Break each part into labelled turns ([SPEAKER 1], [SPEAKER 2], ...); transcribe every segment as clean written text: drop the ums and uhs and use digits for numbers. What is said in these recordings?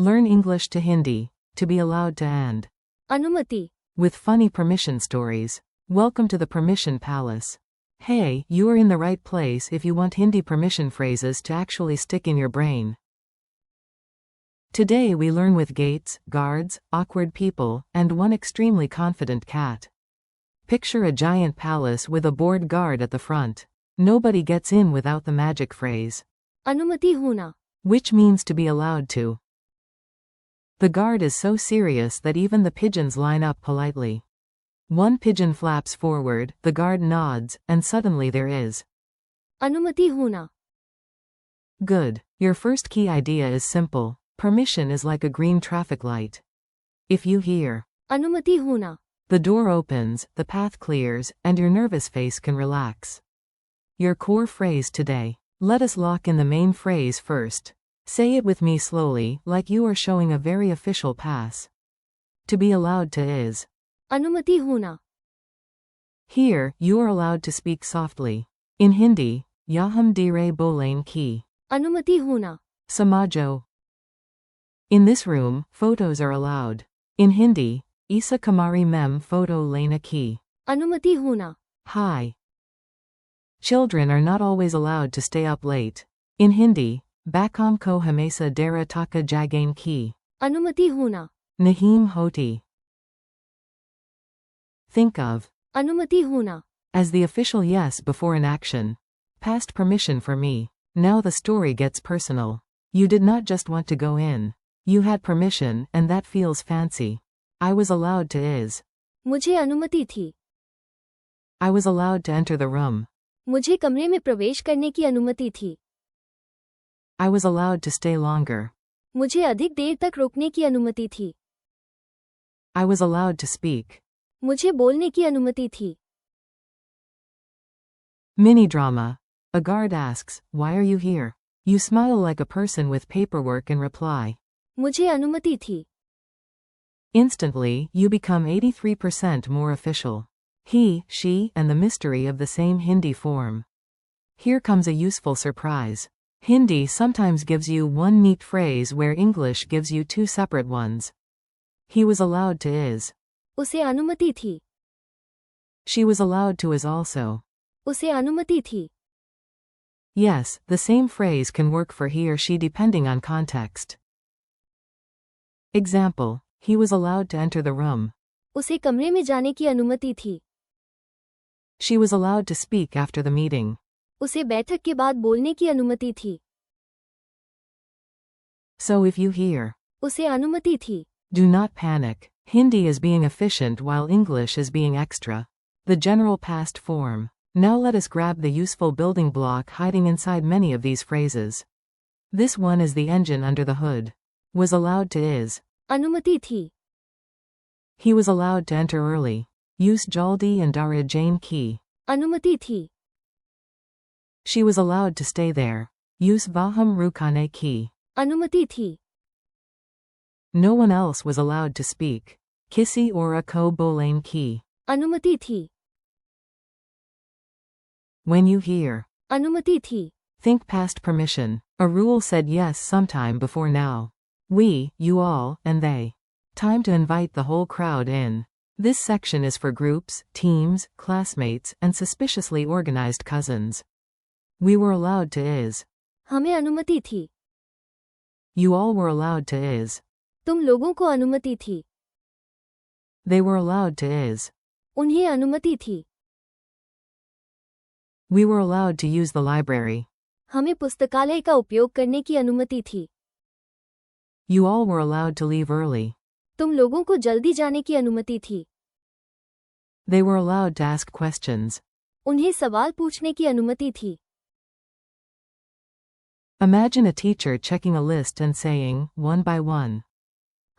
[SPEAKER 1] Learn English to Hindi, to be allowed to and.
[SPEAKER 2] अनुमति.
[SPEAKER 1] With funny permission stories. Welcome to the Permission Palace. Hey, you are in the right place if you want Hindi permission phrases to actually stick in your brain. Today we learn with gates, guards, awkward people, and one extremely confident cat. Picture a giant palace with a bored guard at the front. Nobody gets in without the magic phrase.
[SPEAKER 2] अनुमति होना.
[SPEAKER 1] Which means to be allowed to. The guard is so serious that even the pigeons line up politely. One pigeon flaps forward, the guard nods, and suddenly there is.
[SPEAKER 2] अनुमति होना.
[SPEAKER 1] Good. Your first key idea is simple. Permission is like a green traffic light. If you hear
[SPEAKER 2] अनुमति होना.
[SPEAKER 1] the door opens, the path clears, and your nervous face can relax. Your core phrase today. Let us lock in the main phrase first. Say it with me slowly, like you are showing a very official pass. To be allowed to is.
[SPEAKER 2] अनुमति होना.
[SPEAKER 1] Here, you are allowed to speak softly. In Hindi, Yaham dire bolein ki.
[SPEAKER 2] अनुमति होना.
[SPEAKER 1] Samajo. In this room, photos are allowed. In Hindi, Isa Kamari mem photo lena ki.
[SPEAKER 2] अनुमति होना.
[SPEAKER 1] Hi. Children are not always allowed to stay up late. In Hindi, Bakam ko hamesa dera taka jagain ki.
[SPEAKER 2] अनुमति होना.
[SPEAKER 1] Naheem hoti. Think of
[SPEAKER 2] अनुमति होना.
[SPEAKER 1] as the official yes before an action. Past permission for me. Now the story gets personal. You did not just want to go in. You had permission, and that feels fancy. I was allowed to is.
[SPEAKER 2] मुझे अनुमति थी.
[SPEAKER 1] I was allowed to enter the room.
[SPEAKER 2] मुझे कमरे में प्रवेश करने की अनुमति थी.
[SPEAKER 1] I was allowed to stay longer.
[SPEAKER 2] मुझे अधिक देर तक रुकने की अनुमति थी.
[SPEAKER 1] I was allowed to speak.
[SPEAKER 2] मुझे बोलने की अनुमति थी.
[SPEAKER 1] Mini drama. A guard asks, "Why are you here?" You smile like a person with paperwork and reply.
[SPEAKER 2] मुझे अनुमति थी.
[SPEAKER 1] Instantly, you become 83% more official. He, she, and the mystery of the same Hindi form. Here comes a useful surprise. Hindi sometimes gives you one neat phrase where English gives you two separate ones. He was allowed to is.
[SPEAKER 2] उसे अनुमति थी.
[SPEAKER 1] She was allowed to is also.
[SPEAKER 2] उसे अनुमति थी.
[SPEAKER 1] Yes, the same phrase can work for he or she depending on context. Example. He was allowed to enter the room.
[SPEAKER 2] उसे कमरे में जाने की अनुमति थी.
[SPEAKER 1] She was allowed to speak after the meeting.
[SPEAKER 2] उसे बैठक के बाद बोलने की अनुमति थी.
[SPEAKER 1] So if you hear,
[SPEAKER 2] उसे अनुमति थी.
[SPEAKER 1] do not panic. Hindi is being efficient while English is being extra. The general past form. Now let us grab the useful building block hiding inside many of these phrases. This one is the engine under the hood. Was allowed to is.
[SPEAKER 2] अनुमति थी.
[SPEAKER 1] He was allowed to enter early. Use jaldi and dara jane ki.
[SPEAKER 2] अनुमति थी.
[SPEAKER 1] She was allowed to stay there. Use vaham rukane ki.
[SPEAKER 2] अनुमति थी.
[SPEAKER 1] No one else was allowed to speak. Kisi ora ko bolein ki.
[SPEAKER 2] अनुमति थी.
[SPEAKER 1] When you hear,
[SPEAKER 2] अनुमति थी.
[SPEAKER 1] think past permission. A rule said yes sometime before now. We, you all, and they. Time to invite the whole crowd in. This section is for groups, teams, classmates, and suspiciously organized cousins. We were allowed to is.
[SPEAKER 2] हमें अनुमति थी.
[SPEAKER 1] You all were allowed to is.
[SPEAKER 2] तुम लोगों को अनुमति थी.
[SPEAKER 1] They were allowed to is.
[SPEAKER 2] उन्हें अनुमति थी.
[SPEAKER 1] We were allowed to use the library.
[SPEAKER 2] हमें पुस्तकालय का उपयोग करने की अनुमति थी.
[SPEAKER 1] You all were allowed to leave early.
[SPEAKER 2] तुम लोगों को जल्दी जाने की अनुमति थी.
[SPEAKER 1] They were allowed to ask questions.
[SPEAKER 2] उन्हें सवाल पूछने की अनुमति थी.
[SPEAKER 1] Imagine a teacher checking a list and saying, one by one.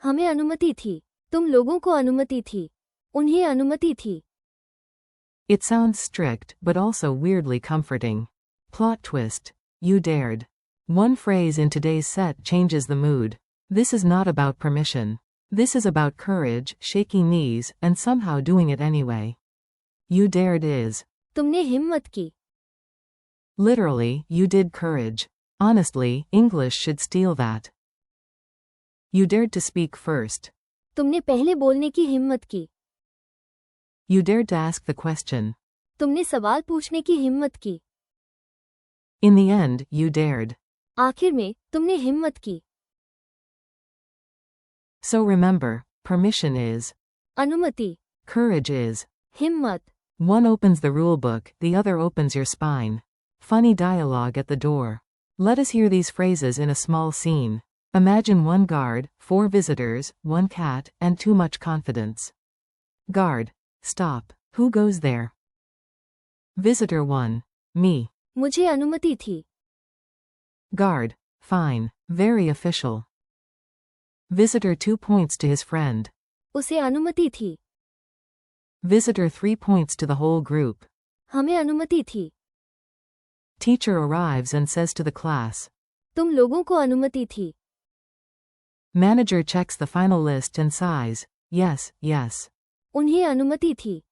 [SPEAKER 2] हमें अनुमति थी. तुम लोगों को अनुमति थी. उन्हें अनुमति थी.
[SPEAKER 1] It sounds strict, but also weirdly comforting. Plot twist. You dared. One phrase in today's set changes the mood. This is not about permission. This is about courage, shaky knees, and somehow doing it anyway. You dared is.
[SPEAKER 2] तुमने हिम्मत की.
[SPEAKER 1] Literally, you did courage. Honestly, English should steal that. You dared to speak first.
[SPEAKER 2] तुमने पहले बोलने की हिम्मत की.
[SPEAKER 1] You dared to ask the question.
[SPEAKER 2] तुमने सवाल पूछने की हिम्मत की.
[SPEAKER 1] In the end, you dared.
[SPEAKER 2] आखिर में तुमने हिम्मत की.
[SPEAKER 1] So remember, permission is.
[SPEAKER 2] अनुमति.
[SPEAKER 1] Courage is.
[SPEAKER 2] हिम्मत.
[SPEAKER 1] One opens the rulebook, the other opens your spine. Funny dialogue at the door. Let us hear these phrases in a small scene. Imagine one guard, 4 visitors, 1 cat, and too much confidence. Guard. Stop. Who goes there? Visitor 1. Me.
[SPEAKER 2] मुझे अनुमति थी.
[SPEAKER 1] Guard. Fine. Very official. Visitor 2 points to his friend.
[SPEAKER 2] उसे अनुमति थी.
[SPEAKER 1] Visitor 3 points to the whole group.
[SPEAKER 2] हमें अनुमति थी.
[SPEAKER 1] Teacher arrives and says to the class.
[SPEAKER 2] तुम लोगों को अनुमति थी.
[SPEAKER 1] Manager checks the final list and sighs. Yes, yes.
[SPEAKER 2] उन्हें अनुमति थी.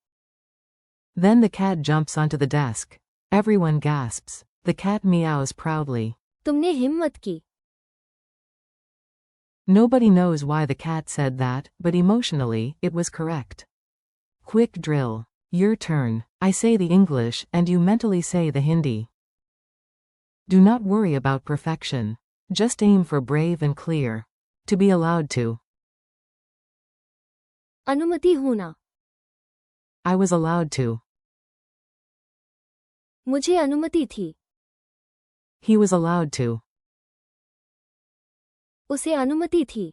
[SPEAKER 1] Then the cat jumps onto the desk. Everyone gasps. The cat meows proudly.
[SPEAKER 2] तुमने हिम्मत की.
[SPEAKER 1] Nobody knows why the cat said that, but emotionally, it was correct. Quick drill. Your turn. I say the English, and you mentally say the Hindi. Do not worry about perfection. Just aim for brave and clear. To be allowed to.
[SPEAKER 2] अनुमति होना.
[SPEAKER 1] I was allowed to.
[SPEAKER 2] मुझे अनुमति थी.
[SPEAKER 1] He was allowed to.
[SPEAKER 2] उसे अनुमति थी.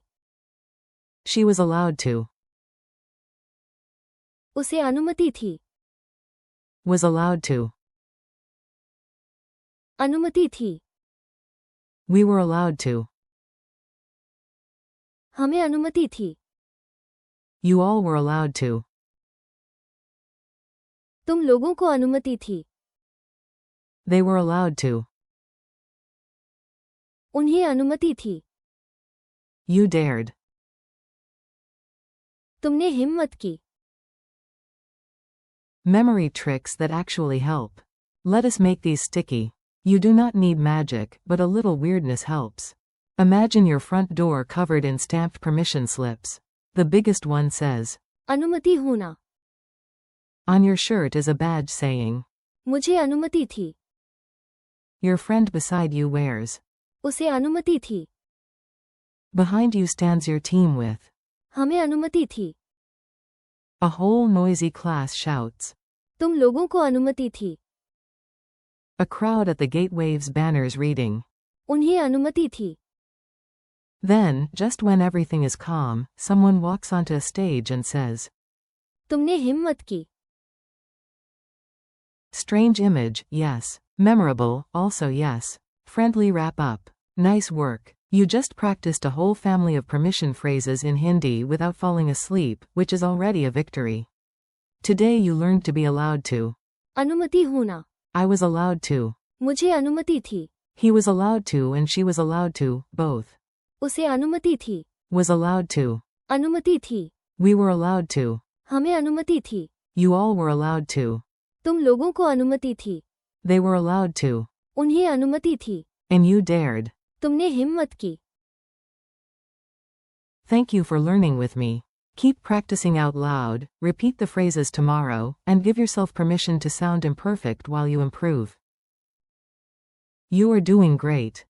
[SPEAKER 1] She was allowed to.
[SPEAKER 2] उसे अनुमति थी.
[SPEAKER 1] Was allowed to.
[SPEAKER 2] अनुमति थी.
[SPEAKER 1] We were allowed to.
[SPEAKER 2] हमें अनुमति थी.
[SPEAKER 1] You all were allowed to.
[SPEAKER 2] तुम लोगों को अनुमति थी.
[SPEAKER 1] They were allowed to.
[SPEAKER 2] उन्हें अनुमति थी.
[SPEAKER 1] You dared.
[SPEAKER 2] तुमने हिम्मत की.
[SPEAKER 1] Memory tricks that actually help. Let us make these sticky. You do not need magic, but a little weirdness helps. Imagine your front door covered in stamped permission slips. The biggest one says,
[SPEAKER 2] अनुमति होना.
[SPEAKER 1] on your shirt is a badge saying,
[SPEAKER 2] मुझे अनुमति थी.
[SPEAKER 1] your friend beside you wears.
[SPEAKER 2] उसे अनुमति थी.
[SPEAKER 1] Behind you stands your team with.
[SPEAKER 2] हमें अनुमति थी.
[SPEAKER 1] A whole noisy class shouts.
[SPEAKER 2] तुम लोगों को अनुमति थी.
[SPEAKER 1] A crowd at the gate waves banners reading.
[SPEAKER 2] उन्हें अनुमति थी.
[SPEAKER 1] Then, just when everything is calm, someone walks onto a stage and says,
[SPEAKER 2] तुमने हिम्मत की.
[SPEAKER 1] strange image, yes. Memorable, also yes. Friendly wrap up. Nice work. You just practiced a whole family of permission phrases in Hindi without falling asleep, which is already a victory. Today you learned to be allowed to.
[SPEAKER 2] अनुमति होना.
[SPEAKER 1] I was allowed to.
[SPEAKER 2] मुझे अनुमति थी.
[SPEAKER 1] He was allowed to and she was allowed to, both.
[SPEAKER 2] उसे अनुमति थी.
[SPEAKER 1] Was allowed to.
[SPEAKER 2] अनुमति थी.
[SPEAKER 1] We were allowed to.
[SPEAKER 2] हमें अनुमति थी.
[SPEAKER 1] You all were allowed to.
[SPEAKER 2] तुम लोगों को अनुमति थी.
[SPEAKER 1] They were allowed to.
[SPEAKER 2] उन्हें अनुमति थी.
[SPEAKER 1] And you dared.
[SPEAKER 2] तुमने हिम्मत की.
[SPEAKER 1] Thank you for learning with me. Keep practicing out loud, repeat the phrases tomorrow, and give yourself permission to sound imperfect while you improve. You are doing great.